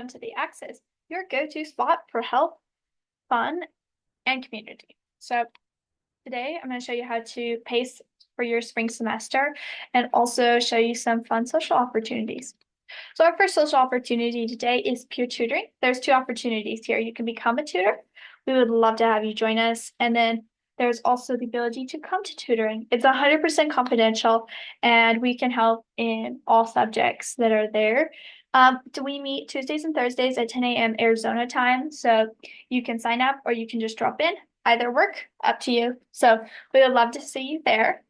welcome to the Axis, your go-to spot for health, fun, and community. So today I'm going to show you how to pace for your spring semester and also show you some fun social opportunities. So our first social opportunity today is peer tutoring. There's two opportunities here. You can become a tutor. We would love to have you join us. And then there's also the ability to come to tutoring. It's 100% confidential and we can help in all subjects that are there. We meet Tuesdays and Thursdays at 10 a.m. Arizona time. So you can sign up or you can just drop in. Either work, up to you. So we would love to see you there.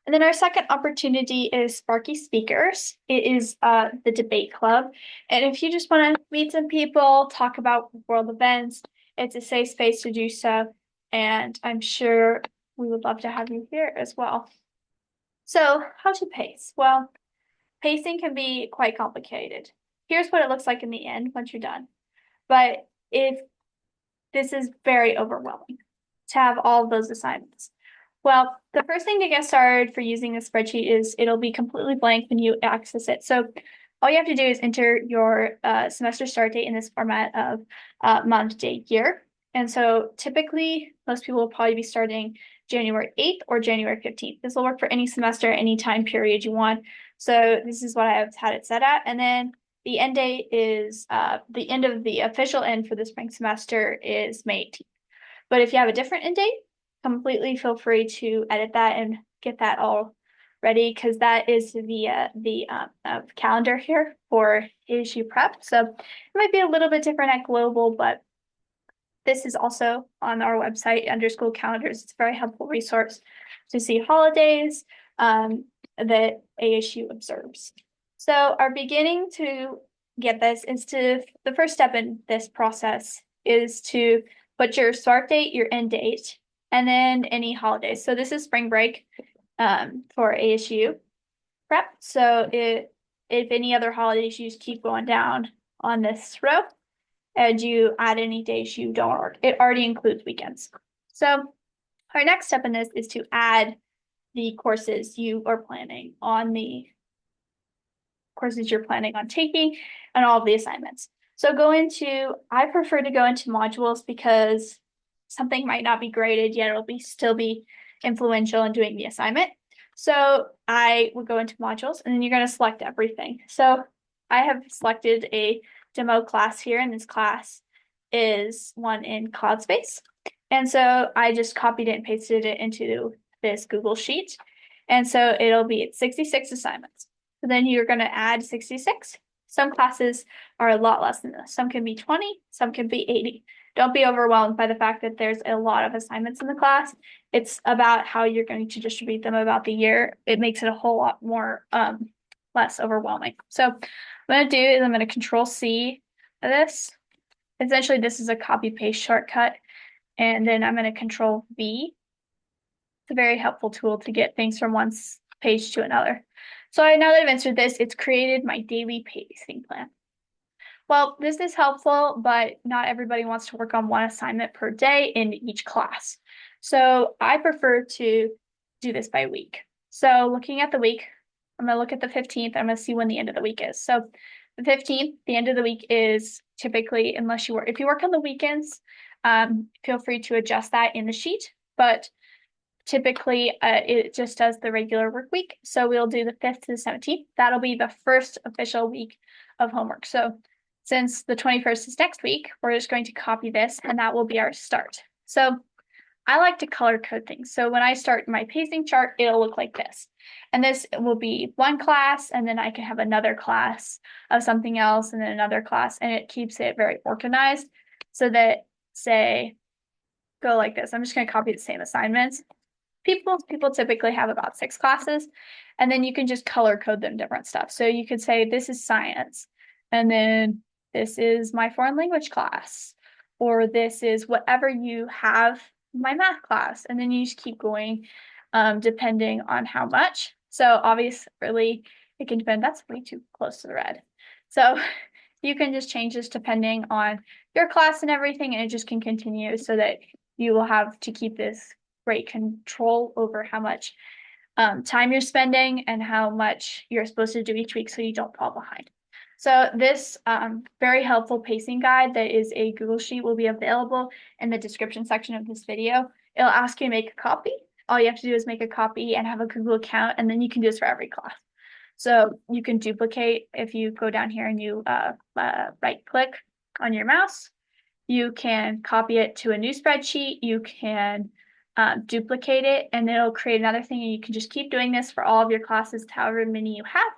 And then our second opportunity is Sparky Speakers. It is the debate club. And if you just want to meet some people, talk about world events, it's a safe space to do so. And I'm sure we would love to have you here as well. So how to pace? Well, pacing can be quite complicated. Here's what it looks like in the end once you're done. But if this is very overwhelming to have all of those assignments. Well, the first thing to get started for using a spreadsheet is it'll be completely blank when you access it. So all you have to do is enter your semester start date in this format of month, day, year. And so typically most people will probably be starting January 8th or January 15th. This will work for any semester, any time period you want. So this is what I've had it set at. And then the end date is the end of the official end for the spring semester is May 18th. But if you have a different end date, completely feel free to edit that and get that all ready because that is the calendar here for ASU prep. So it might be a little bit different at Global, but this is also on our website under school calendars. It's a very helpful resource to see holidays that ASU observes. So our beginning to get this is the first step in this process is to put your start date, your end date, and then any holidays. So this is spring break for ASU prep. So if any other holidays, you just keep going down on this row and you add any days you don't work. It already includes weekends. So our next step in this is to add the courses you are planning on taking and all of the assignments. So I prefer to go into modules because something might not be graded yet, it'll still be influential in doing the assignment. So I would go into modules and then you're going to select everything. So I have selected a demo class here, and this class is one in CloudSpace. And so I just copied it and pasted it into this Google Sheet. And so it'll be 66 assignments. So then you're going to add 66. Some classes are a lot less than this. Some can be 20, some can be 80. Don't be overwhelmed by the fact that there's a lot of assignments in the class. It's about how you're going to distribute them about the year. It makes it a whole lot more less overwhelming. So what I'm going to do is I'm going to Control-C this. Essentially, this is a copy-paste shortcut. And then I'm going to Control-V. It's a very helpful tool to get things from one page to another. So now that I've entered this, it's created my daily pacing plan. Well, this is helpful, but not everybody wants to work on one assignment per day in each class. So I prefer to do this by week. So looking at the week, I'm going to look at the 15th. I'm going to see when the end of the week is. So the 15th, the end of the week is typically, if you work on the weekends, feel free to adjust that in the sheet. But typically, it just does the regular work week. So we'll do the 5th to the 17th. That'll be the first official week of homework. So since the 21st is next week, we're just going to copy this and that will be our start. So I like to color code things. So when I start my pacing chart, it'll look like this. And this will be one class, and then I can have another class of something else, and then another class, and it keeps it very organized so that, say, go like this. I'm just going to copy the same assignments. People typically have about 6 classes, and then you can just color code them different stuff. So you could say this is science, and then this is my foreign language class, or this is whatever you have my math class, and then you just keep going depending on how much. So obviously it can depend. That's way too close to the red. So you can just change this depending on your class and everything, and it just can continue so that you will have to keep this great control over how much time you're spending and how much you're supposed to do each week so you don't fall behind. So this very helpful pacing guide that is a Google Sheet will be available in the description section of this video. It'll ask you to make a copy. All you have to do is make a copy and have a Google account, and then you can do this for every class. So you can duplicate if you go down here and you right click on your mouse. You can copy it to a new spreadsheet. You can duplicate it, and it'll create another thing, and you can just keep doing this for all of your classes, however many you have.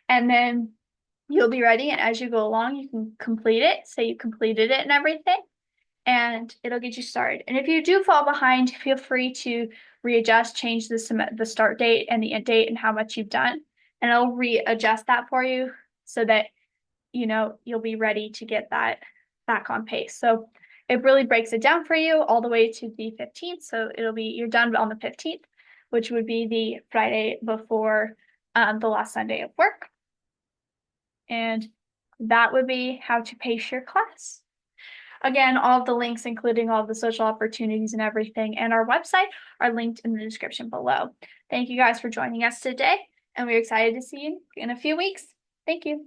And then you'll be ready. And as you go along, you can complete it. Say you completed it and everything, and it'll get you started. And if you do fall behind, feel free to readjust, change the start date and the end date and how much you've done, and it'll readjust that for you so that you'll be ready to get that back on pace. So it really breaks it down for you all the way to the 15th. So you're done on the 15th, which would be the Friday before the last Sunday of work. And that would be how to pace your class. Again, all of the links, including all of the social opportunities and everything, and our website are linked in the description below. Thank you guys for joining us today, and we're excited to see you in a few weeks. Thank you.